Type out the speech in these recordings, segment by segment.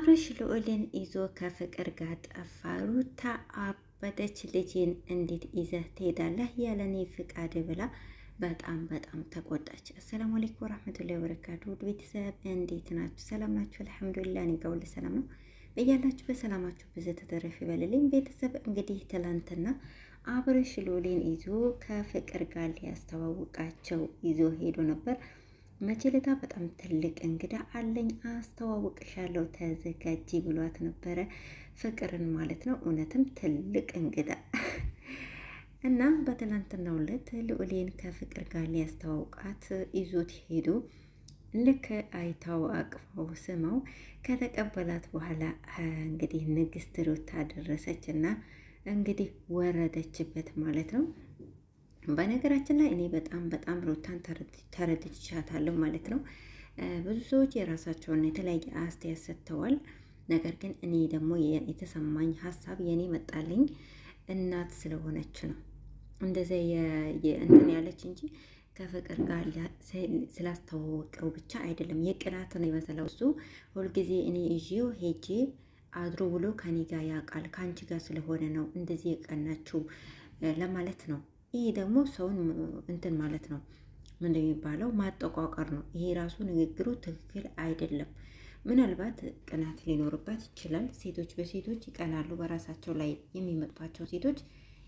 አብርሽ ልዑልን ይዞ ከፍቅር ጋር ጠፋ። ሩታ አበደች። ልጄን እንዴት ይዘህ ትሄዳለህ ያለኔ ፍቃድ ብላ በጣም ተቆጣች። አሰላሙ አለይኩም ወራህመቱላሂ ወበረካቱ። ውድ ቤተሰብ እንዴት ናችሁ? ሰላም ናችሁ? አልሐምዱሊላህ እኔ ጋር ሁሉ ሰላም ነው። በያላችሁ በሰላማችሁ ብዙ ተተረፍ ይበልልኝ። ቤተሰብ እንግዲህ ትላንትና አብርሽ ልዑልን ይዞ ከፍቅር ጋር ሊያስተዋውቃቸው ይዞ ሄዶ ነበር። መቼለታ በጣም ትልቅ እንግዳ አለኝ አስተዋውቅሻለሁ ተዘጋጂ ብሏት ነበረ። ፍቅርን ማለት ነው። እውነትም ትልቅ እንግዳ እና በትናንትናው ዕለት ልዑሌን ከፍቅር ጋር ሊያስተዋውቃት ይዞት ሄዱ። ልክ አይታው አቅፋው ስመው ከተቀበላት በኋላ እንግዲህ ንግስት ሩታ ደረሰች እና እንግዲህ ወረደችበት ማለት ነው። በነገራችን ላይ እኔ በጣም ሩታን ተረድቻታለሁ ማለት ነው። ብዙ ሰዎች የራሳቸውን የተለያየ አስተያየት ሰጥተዋል። ነገር ግን እኔ ደግሞ የተሰማኝ ሀሳብ የኔ መጣልኝ እናት ስለሆነች ነው እንደዚያ እንትን ያለች እንጂ ከፍቅር ጋር ስላስተዋወቀው ብቻ አይደለም። የቅናት ነው የመሰለው እሱ ሁልጊዜ እኔ ይዤው ሄጄ አድሮ ብሎ ከኔ ጋር ያውቃል ከአንቺ ጋር ስለሆነ ነው እንደዚህ የቀናችው ለማለት ነው። ይሄ ደግሞ ሰውን እንትን ማለት ነው ምንድን የሚባለው ማጠቋቀር ነው። ይሄ ራሱ ንግግሩ ትክክል አይደለም። ምናልባት ቅናት ሊኖርባት ይችላል። ሴቶች በሴቶች ይቀናሉ። በራሳቸው ላይ የሚመጥባቸው ሴቶች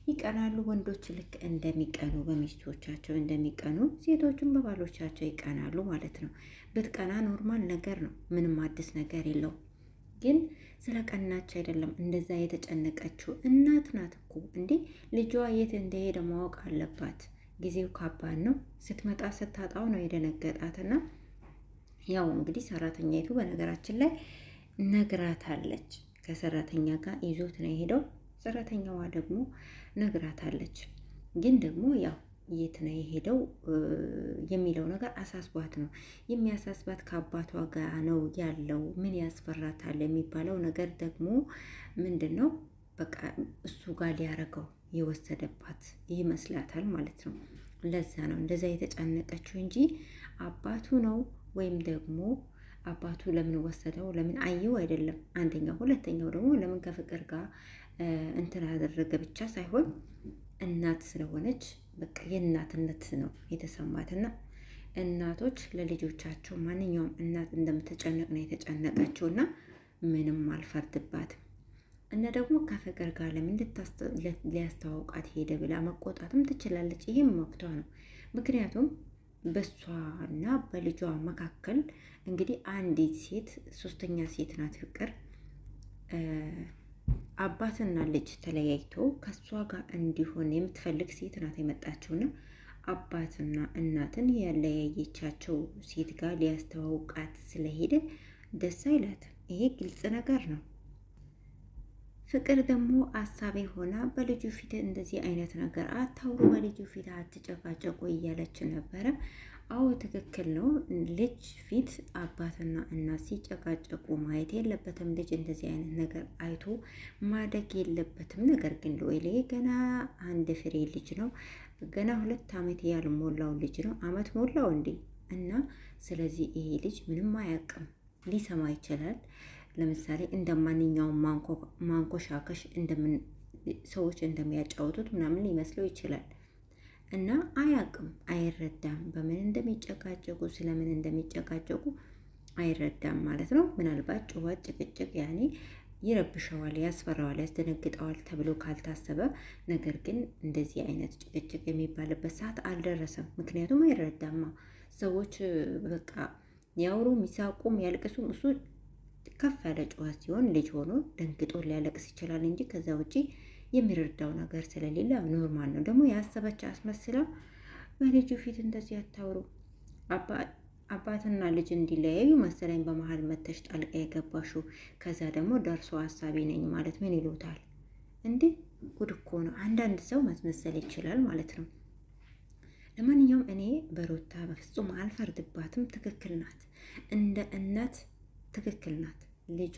ይቀናሉ። ወንዶች ልክ እንደሚቀኑ በሚስቶቻቸው እንደሚቀኑ ሴቶቹም በባሎቻቸው ይቀናሉ ማለት ነው። ብትቀና ኖርማል ነገር ነው። ምንም አዲስ ነገር የለውም። ግን ስለ ቀናች አይደለም እንደዛ የተጨነቀችው። እናት ናት እኮ እንዴ! ልጇ የት እንደሄደ ማወቅ አለባት። ጊዜው ከባድ ነው። ስትመጣ ስታጣው ነው የደነገጣትና ያው እንግዲህ ሰራተኛይቱ በነገራችን ላይ ነግራታለች። ከሰራተኛ ጋር ይዞት ነው የሄደው። ሰራተኛዋ ደግሞ ነግራታለች። ግን ደግሞ ያው የት ነው የሄደው የሚለው ነገር አሳስቧት ነው። የሚያሳስባት ከአባቷ ጋር ነው ያለው። ምን ያስፈራታል የሚባለው ነገር ደግሞ ምንድን ነው? በቃ እሱ ጋር ሊያረገው የወሰደባት ይመስላታል ማለት ነው። ለዛ ነው እንደዛ የተጨነቀችው እንጂ አባቱ ነው ወይም ደግሞ አባቱ ለምን ወሰደው ለምን አየው አይደለም። አንደኛው ሁለተኛው ደግሞ ለምን ከፍቅር ጋር እንትን አደረገ ብቻ ሳይሆን እናት ስለሆነች በቃ የእናትነት ነው የተሰማትና እናቶች ለልጆቻቸው ማንኛውም እናት እንደምትጨነቅ ነው የተጨነቀችውና ምንም አልፈርድባትም። እና ደግሞ ከፍቅር ጋር ለምን ሊያስተዋውቃት ሄደ ብላ መቆጣትም ትችላለች። ይህም መብቷ ነው። ምክንያቱም በሷና በልጇ መካከል እንግዲህ አንዲት ሴት ሶስተኛ ሴት ናት ፍቅር አባትና ልጅ ተለያይቶ ከሷ ጋር እንዲሆን የምትፈልግ ሴት ናት የመጣችውና አባትና እናትን ያለያየቻቸው ሴት ጋር ሊያስተዋውቃት ስለሄደ ደስ አይላት። ይሄ ግልጽ ነገር ነው። ፍቅር ደግሞ አሳቢ ሆና በልጁ ፊት እንደዚህ አይነት ነገር አታውሩ፣ በልጁ ፊት አትጨቃጨቁ እያለች ነበረ። አዎ ትክክል ነው። ልጅ ፊት አባትና እናት ሲጨቃጨቁ ማየት የለበትም። ልጅ እንደዚህ አይነት ነገር አይቶ ማደግ የለበትም። ነገር ግን ልዑሌ ገና አንድ ፍሬ ልጅ ነው። ገና 2 ዓመት ያልሞላው ልጅ ነው። አመት ሞላው እንዴ! እና ስለዚህ ይሄ ልጅ ምንም አያውቅም። ሊሰማ ይችላል። ለምሳሌ እንደ ማንኛውም ማንኮሻከሽ ሰዎች እንደሚያጫወቱት ምናምን ሊመስለው ይችላል። እና አያውቅም፣ አይረዳም። በምን እንደሚጨቃጨቁ ስለምን እንደሚጨቃጨቁ አይረዳም ማለት ነው። ምናልባት ጩኸት፣ ጭቅጭቅ ያኔ ይረብሸዋል፣ ያስፈራዋል፣ ያስደነግጠዋል ተብሎ ካልታሰበ፣ ነገር ግን እንደዚህ አይነት ጭቅጭቅ የሚባልበት ሰዓት አልደረሰም። ምክንያቱም አይረዳማ። ሰዎች በቃ ያውሩ፣ የሚሳቁም ያልቅሱም እሱ ከፍ ያለ ጩኸት ሲሆን ልጅ ሆኖ ደንግጦ ሊያለቅስ ይችላል እንጂ ከዛ ውጪ የሚረዳው ነገር ስለሌለ ኖርማል ነው። ደግሞ ያሰበች አስመስላ በልጁ ፊት እንደዚህ አታውሩ። አባትና ልጅ እንዲለያዩ መሰለኝ በመሀል መተሽ ጣልቃ የገባሽው። ከዛ ደግሞ ደርሶ ሀሳቢ ነኝ ማለት ምን ይሉታል እንዴ? ጉድ እኮ ነው። አንዳንድ ሰው ማስመሰል ይችላል ማለት ነው። ለማንኛውም እኔ በሩታ በፍጹም አልፈርድባትም። ትክክል ናት። እንደ እናት ትክክል ናት። ልጇ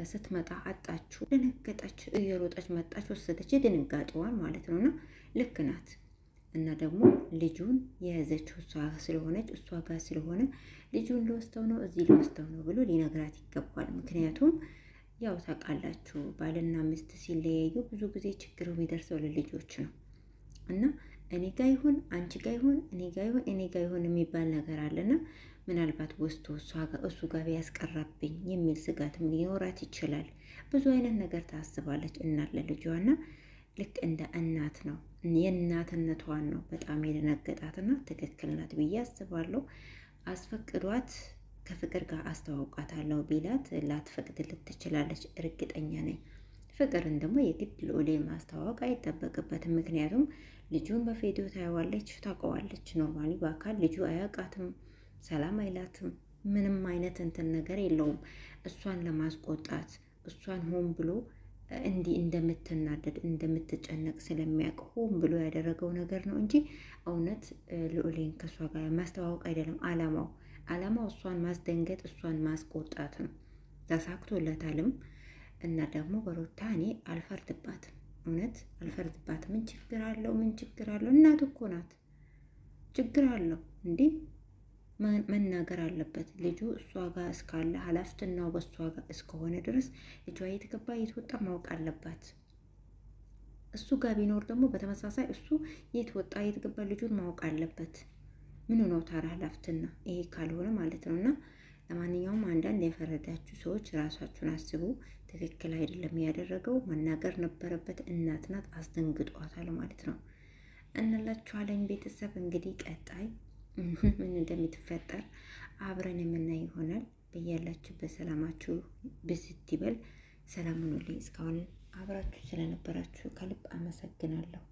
ስትመጣ አጣችሁ፣ ደነገጠች፣ እየሮጠች መጣች፣ ወሰደች። የድንጋጤዋን ማለት ነውና ልክ ናት። እና ደግሞ ልጁን የያዘችው እሷ ስለሆነች እሷ ጋር ስለሆነ ልጁን ልወስደው ነው እዚህ ልወስደው ነው ብሎ ሊነግራት ይገባል። ምክንያቱም ያው ታውቃላችሁ ባልና ሚስት ሲለያዩ ብዙ ጊዜ ችግሩ የሚደርሰው ለልጆች ነው እና እኔ ጋ ይሁን አንቺ ጋ ይሁን እኔ ጋ ይሁን እኔ ጋ ይሁን የሚባል ነገር አለና ምናልባት ወስዶ እሱ ጋር ቢያስቀራብኝ የሚል ስጋትም ሊኖራት ይችላል። ብዙ አይነት ነገር ታስባለች እናት ለልጇና ልክ እንደ እናት ነው። የእናትነቷን ነው በጣም የደነገጣትና ትክክል ናት ብዬ አስባለሁ። አስፈቅዷት ከፍቅር ጋር አስተዋውቃታለሁ ቢላት ላትፈቅድልት ትችላለች፣ እርግጠኛ ነኝ። ፍቅርን ደግሞ የግድ ልዑሌን ማስተዋወቅ አይጠበቅበትም። ምክንያቱም ልጁን በቪዲዮ ታየዋለች፣ ታውቀዋለች። ኖርማሊ በአካል ልጁ አያውቃትም፣ ሰላም አይላትም። ምንም አይነት እንትን ነገር የለውም። እሷን ለማስቆጣት እሷን ሆን ብሎ እንዲህ እንደምትናደድ እንደምትጨነቅ ስለሚያውቅ ሆን ብሎ ያደረገው ነገር ነው እንጂ እውነት ልዑሌን ከእሷ ጋር ማስተዋወቅ አይደለም አላማው እሷን ማስደንገጥ እሷን ማስቆጣት ነው። ተሳክቶለታልም። እና ደግሞ በሩታ እኔ አልፈርድባትም፣ እውነት አልፈርድባትም። ምን ችግር አለው? ምን ችግር አለው? እናት እኮ ናት። ችግር አለው እንዴ? መናገር አለበት ልጁ እሷ ጋር እስካለ ኃላፊነቱ በእሷ ጋር እስከሆነ ድረስ ልጇ የተገባ የተወጣ ማወቅ አለባት። እሱ ጋር ቢኖር ደግሞ በተመሳሳይ እሱ የተወጣ የተገባ ልጁን ማወቅ አለበት። ምን ነው ታራ ኃላፊነቱ ይሄ ካልሆነ ማለት ነው። እና ለማንኛውም አንዳንድ የፈረዳችሁ ሰዎች ራሳችሁን አስቡ። ትክክል አይደለም ያደረገው፣ መናገር ነበረበት። እናት ናት፣ አስደንግጧታል ማለት ነው እንላችኋለን። ቤተሰብ እንግዲህ ቀጣይ ምን እንደሚፈጠር አብረን የምናይ ይሆናል። በያላችሁበት ሰላማችሁ ብዝት ይበል። ሰላም ሁኑልኝ። እስካሁን አብራችሁ ስለነበራችሁ ከልብ አመሰግናለሁ።